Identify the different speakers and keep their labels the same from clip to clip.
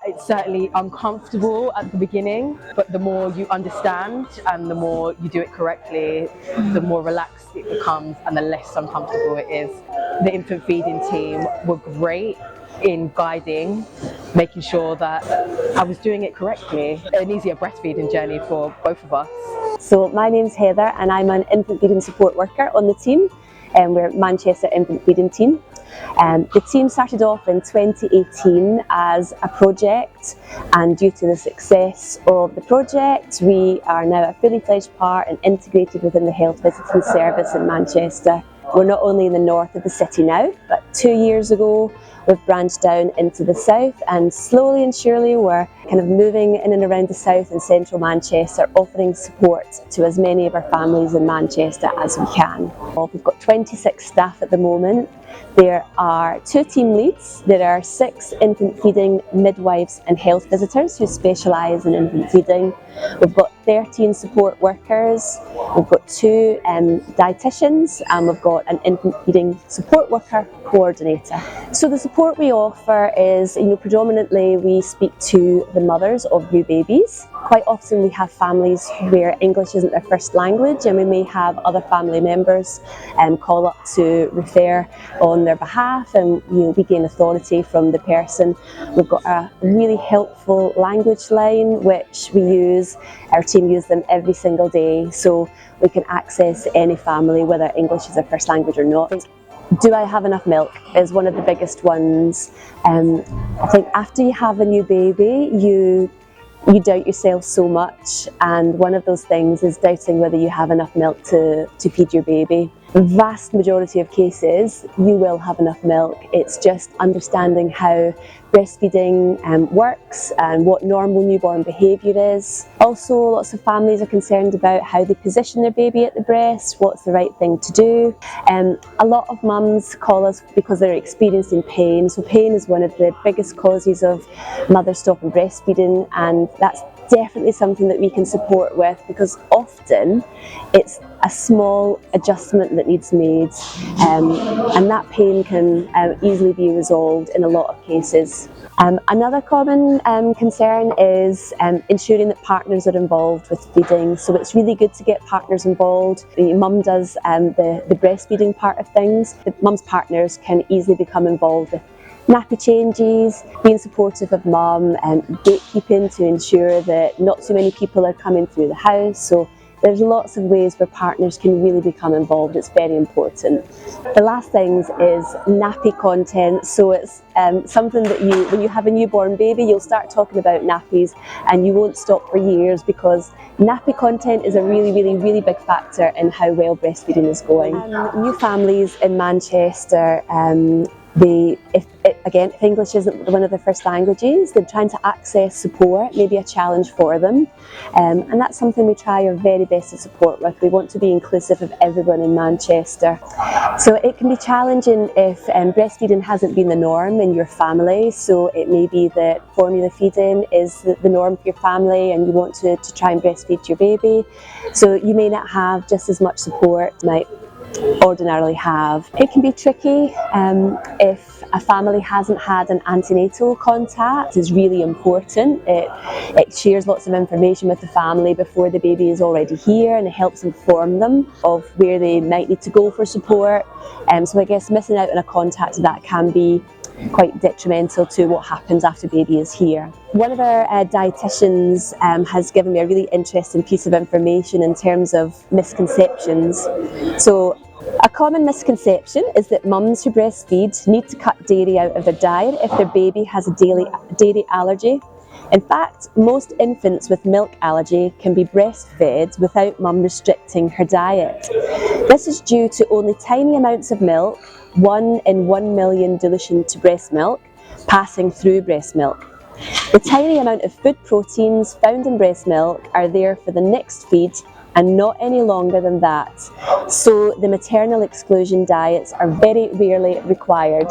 Speaker 1: It's certainly uncomfortable at the beginning, but the more you understand and the more you do it correctly, the more relaxed it becomes and the less uncomfortable it is. The infant feeding team were great in guiding, making sure that I was doing it correctly. An easier breastfeeding journey for both of us.
Speaker 2: So my name's Heather and I'm an infant feeding support worker on the team, and we're Manchester Infant Feeding Team. The team started off in 2018 as a project, and due to the success of the project we are now a fully fledged part and integrated within the health visiting service in Manchester. We're not only in the north of the city now, but 2 years ago we've branched down into the south, and slowly and surely we're kind of moving in and around the south and central Manchester, offering support to as many of our families in Manchester as we can. We've got 26 staff at the moment. There are 2 team leads, there are 6 infant feeding midwives and health visitors who specialise in infant feeding. We've got 13 support workers, we've got 2 dietitians, and we've got an infant feeding support worker coordinator. So the support we offer is, predominantly we speak to the mothers of new babies. Quite often we have families where English isn't their first language, and we may have other family members call up to refer on their behalf, and we gain authority from the person. We've got a really helpful language line which we use. Our team use them every single day, so we can access any family whether English is their first language or not. Do I have enough milk is one of the biggest ones. I think after you have a new baby, you doubt yourself so much, and one of those things is doubting whether you have enough milk to feed your baby. The vast majority of cases you will have enough milk. It's just understanding how breastfeeding works and what normal newborn behaviour is. Also, lots of families are concerned about how they position their baby at the breast, what's the right thing to do. A lot of mums call us because they're experiencing pain. So pain is one of the biggest causes of mothers stopping breastfeeding, and that's definitely something that we can support with, because often it's a small adjustment that needs made, and that pain can easily be resolved in a lot of cases. Another common concern is ensuring that partners are involved with feeding. So it's really good to get partners involved. The mum does the breastfeeding part of things. The mum's partners can easily become involved with nappy changes, being supportive of mum, and gatekeeping to ensure that not too many people are coming through the house. So there's lots of ways where partners can really become involved. It's very important. The last things is nappy content. So it's something that when you have a newborn baby, you'll start talking about nappies and you won't stop for years, because nappy content is a really big factor in how well breastfeeding is going. New families in Manchester, if English isn't one of their first languages, they're trying to access support, maybe a challenge for them, and that's something we try our very best to support with. We want to be inclusive of everyone in Manchester. So it can be challenging if breastfeeding hasn't been the norm in your family. So it may be that formula feeding is the norm for your family and you want to try and breastfeed your baby. So you may not have just as much support you might ordinarily have. It can be tricky if a family hasn't had an antenatal contact. It's really important. It shares lots of information with the family before the baby is already here, and it helps inform them of where they might need to go for support. So I guess missing out on a contact that can be quite detrimental to what happens after baby is here. One of our dietitians has given me a really interesting piece of information in terms of misconceptions. So a common misconception is that mums who breastfeed need to cut dairy out of their diet if their baby has a dairy allergy. In fact, most infants with milk allergy can be breastfed without mum restricting her diet. This is due to only tiny amounts of milk, 1 in 1 million dilution to breast milk, passing through breast milk. The tiny amount of food proteins found in breast milk are there for the next feed and not any longer than that. So the maternal exclusion diets are very rarely required.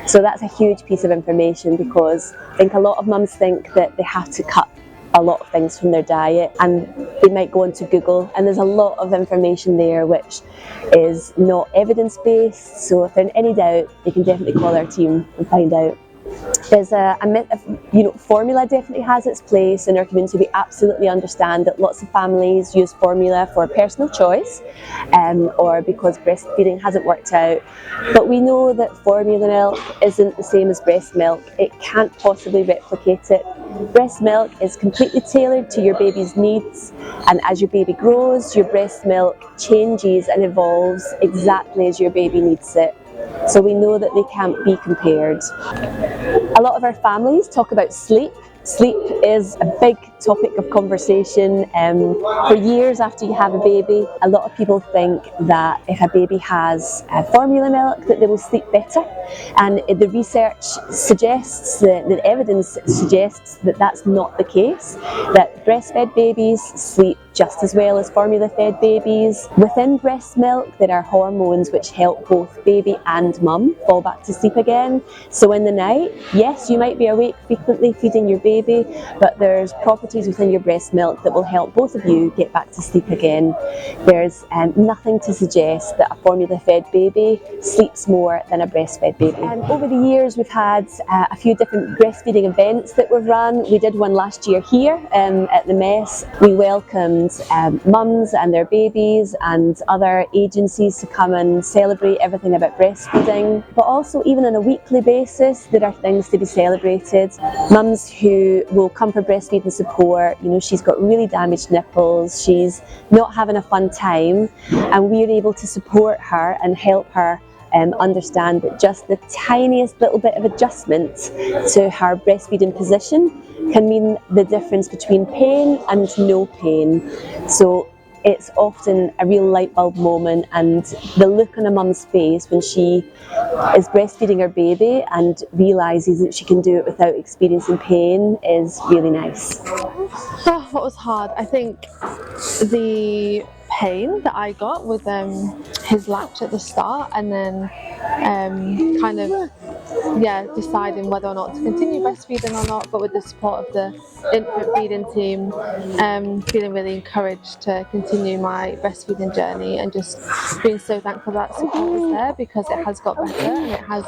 Speaker 2: So that's a huge piece of information, because I think a lot of mums think that they have to cut a lot of things from their diet, and they might go onto Google and there's a lot of information there which is not evidence-based. So if they're in any doubt, they can definitely call our team and find out. There's a myth of formula definitely has its place in our community. We absolutely understand that lots of families use formula for personal choice or because breastfeeding hasn't worked out. But we know that formula milk isn't the same as breast milk. It can't possibly replicate it. Breast milk is completely tailored to your baby's needs, and as your baby grows, your breast milk changes and evolves exactly as your baby needs it. So we know that they can't be compared. A lot of our families talk about sleep. Sleep is a big topic of conversation. For years after you have a baby, a lot of people think that if a baby has formula milk that they will sleep better, and the research suggests, the evidence suggests that that's not the case, that breastfed babies sleep just as well as formula fed babies. Within breast milk there are hormones which help both baby and mum fall back to sleep again. So in the night, yes, you might be awake frequently feeding your baby, but there's properties within your breast milk that will help both of you get back to sleep again. There's nothing to suggest that a formula fed baby sleeps more than a breastfed baby. Over the years we've had a few different breastfeeding events that we've run. We did one last year here at the Mess. We welcomed mums and their babies and other agencies to come and celebrate everything about breastfeeding. But also, even on a weekly basis, there are things to be celebrated. Mums who will come for breastfeeding support, she's got really damaged nipples, she's not having a fun time, and we're able to support her and help her understand that just the tiniest little bit of adjustment to her breastfeeding position can mean the difference between pain and no pain. So it's often a real light bulb moment, and the look on a mum's face when she is breastfeeding her baby and realises that she can do it without experiencing pain is really nice.
Speaker 3: Oh, what was hard? I think the pain that I got with his latch at the start, and then deciding whether or not to continue breastfeeding or not, but with the support of the infant feeding team, feeling really encouraged to continue my breastfeeding journey, and just being so thankful that support was there, because it has got better and it has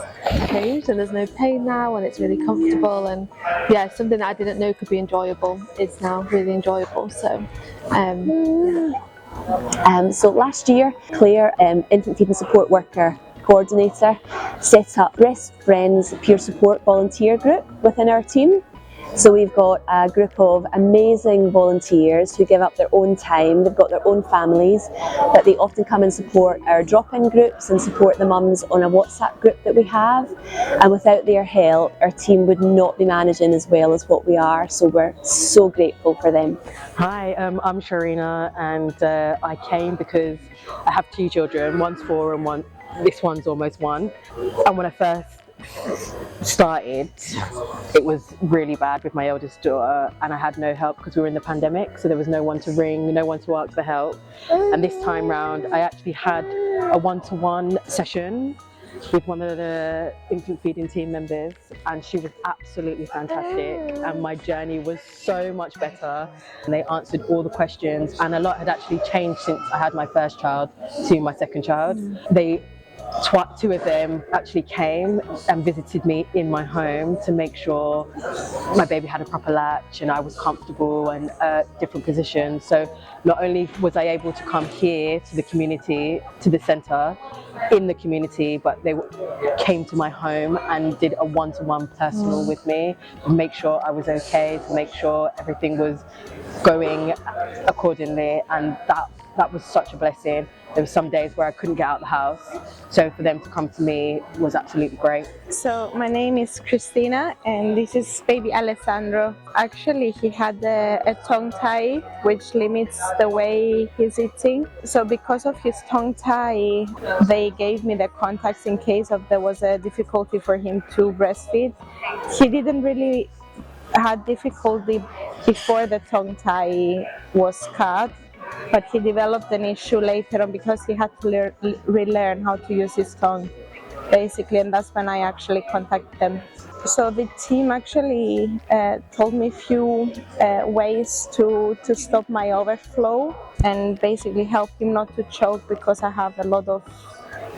Speaker 3: changed and there's no pain now and it's really comfortable, and something that I didn't know could be enjoyable is now really enjoyable. So
Speaker 2: So last year, Claire, infant feeding support worker coordinator, set up Breast Friends Peer Support Volunteer Group within our team. So we've got a group of amazing volunteers who give up their own time. They've got their own families, but they often come and support our drop-in groups and support the mums on a WhatsApp group that we have. And without their help, our team would not be managing as well as what we are. So we're so grateful for them.
Speaker 1: Hi, I'm Sharina, and I came because I have two children. One's 4 and this one's almost 1. And when I first started, it was really bad with my eldest daughter, and I had no help because we were in the pandemic, so there was no one to ring, no one to ask for help. And this time round I actually had a one-to-one session with one of the infant feeding team members, and she was absolutely fantastic, and my journey was so much better, and they answered all the questions, and a lot had actually changed since I had my first child to my second child. Two of them actually came and visited me in my home to make sure my baby had a proper latch and I was comfortable and different positions. So not only was I able to come here to the community, to the centre in the community, but they came to my home and did a one-to-one personal with me to make sure I was okay, to make sure everything was going accordingly, and that was such a blessing. There were some days where I couldn't get out of the house, so for them to come to me was absolutely great.
Speaker 4: So my name is Christina, and this is baby Alessandro. Actually, he had a tongue tie which limits the way he's eating. So because of his tongue tie, they gave me the contacts in case there was a difficulty for him to breastfeed. He didn't really had difficulty before the tongue tie was cut, but he developed an issue later on because he had to relearn how to use his tongue, basically, and that's when I actually contacted them. So the team actually told me a few ways to stop my overflow and basically help him not to choke, because I have a lot of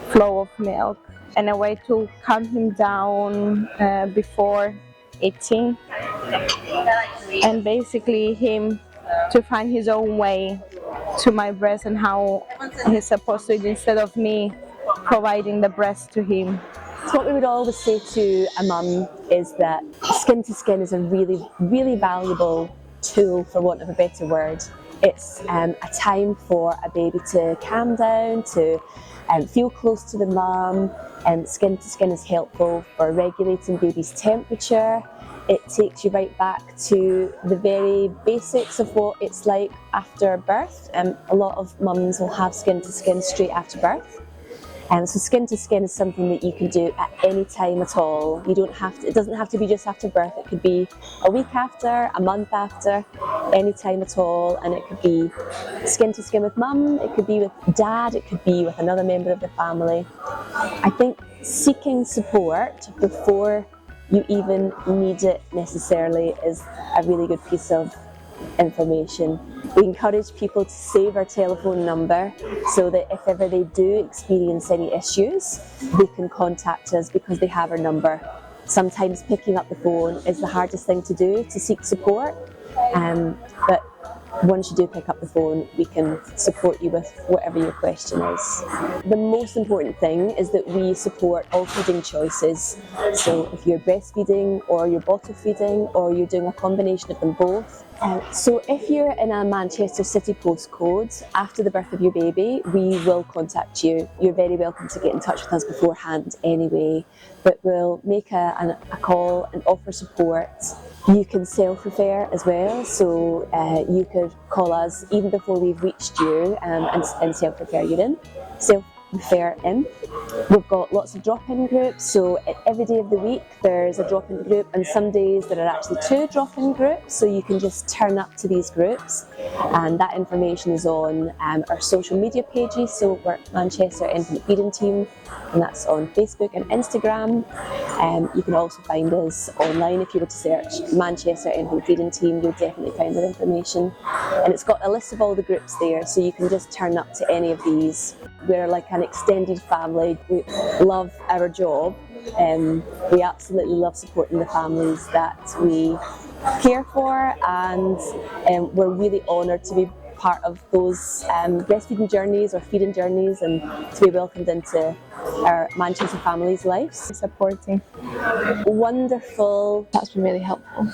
Speaker 4: flow of milk, and a way to calm him down before 18, and basically him to find his own way to my breast and how he's supposed to eat instead of me providing the breast to him.
Speaker 2: So what we would always say to a mum is that skin to skin is a really valuable tool, for want of a better word. It's a time for a baby to calm down, to feel close to the mum, and skin to skin is helpful for regulating baby's temperature. It takes you right back to the very basics of what it's like after birth. A lot of mums will have skin to skin straight after birth. So skin to skin is something that you can do at any time at all. You don't have to, it doesn't have to be just after birth. It could be a week after, a month after, any time at all. And it could be skin to skin with mum, it could be with dad, it could be with another member of the family. I think seeking support before you even need it necessarily is a really good piece of information. We encourage people to save our telephone number so that if ever they do experience any issues, they can contact us because they have our number. Sometimes picking up the phone is the hardest thing to do to seek support, but once you do pick up the phone, we can support you with whatever your question is. The most important thing is that we support all feeding choices. So if you're breastfeeding or you're bottle feeding or you're doing a combination of them both. So if you're in a Manchester City postcode, after the birth of your baby, we will contact you. You're very welcome to get in touch with us beforehand anyway, but we'll make a call and offer support. You can self-refer as well, so you could call us even before we've reached you and self-refer you in. We've got lots of drop-in groups, so every day of the week there's a drop-in group, and some days there are actually 2 drop-in groups, so you can just turn up to these groups, and that information is on our social media pages. So we're Manchester Infant Feeding Team, and that's on Facebook and Instagram. You can also find us online. If you were to search Manchester Infant Feeding Team, you'll definitely find that information, and it's got a list of all the groups there, so you can just turn up to any of these. We're like an extended family. We love our job. We absolutely love supporting the families that we care for, and we're really honoured to be part of those breastfeeding journeys or feeding journeys, and to be welcomed into our Manchester families' lives.
Speaker 4: Supporting.
Speaker 2: Wonderful.
Speaker 3: That's been really helpful.